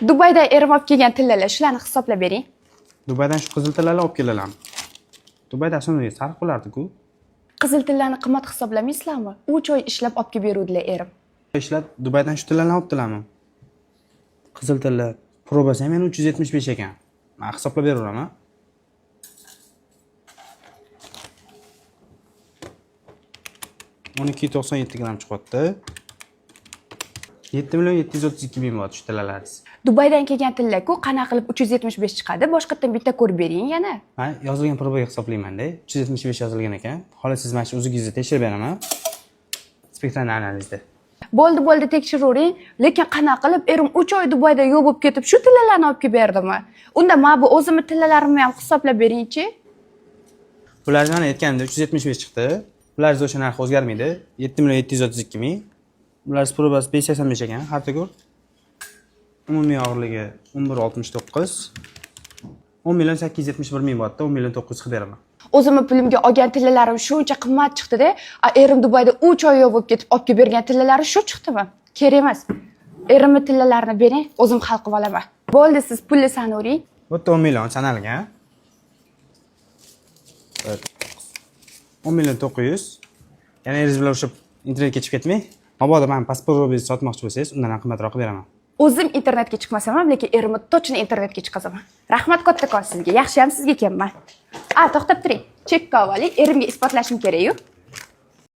Dubayda erim olib kelgan tillalar, shularni hisoblab bering. Dubaydan shu qizil tillalar olib kelaman. Dubayda aslida sarf qilardi-ku. Qizil tillarni qimmat hisoblamaysizlarmi? 3 oy ishlab olib kelib beruvdilar erim. Ishlab Dubaydan shu tillarni olib dilaman. Qizil tilla probasi ham 375 ekan. Men hisoblab beraveraman. $12.97 gram chiqyapti. 7.732.000 bot shu tillaringiz. Dubaydan kelgan tilla-ku, qanaqa qilib 375 chiqadi? Boshqatdan bitta ko'rib bering yana. Ha, yozilgan probaga hisoblayman-da. 375 yozilgan ekan. Xolos siz mana shu o'zingizni tekshirib beraman. Spektrni analizda. Bo'ldi, tekshiravering, lekin qanaqa qilib erim 3 oy Dubayda yo'q bo'lib ketib, shu tillalarni olib kelib berdimi? Unda men bu o'zimni tillalarimni ham hisoblab beringchi. Bularni mana aytganimda 375 chiqdi. Bularning o'sha narxi o'zgarmaydi. 7.732.000. Bularning probasi 585 ekan, harta ko'r. Umumiy og'irligi 11.69. 10.871.000 botda 10.900 chiqib beraman. O'zimni pulimga olgan tillalarim shuncha qimmat chiqdi-da, erim Dubayda 3 oy yo'q bo'lib ketib olib kelib bergan tillalari shu chiqdimi? Kerak emas. Erimni tillalarini bering, o'zim hal qilib olaman. Bo'ldi, siz pulni sanavering. Bu yerda 10 million sanalgan. 10.900.000. Yana eringiz bilan o'sha internetga chiqib ketmang. Mabodo men pasportingizni sotmoqchi bo'lsangiz, undan ham qimmatroq qilib beraman. O'zim internetga chiqmasam ham, lekin erimni точно internetga chiqazaman. Rahmat kattakon sizga. Yaxshi ham sizga kelman. To'xtab turing. Chekka oling, erimga isbotlashim kerak-ku.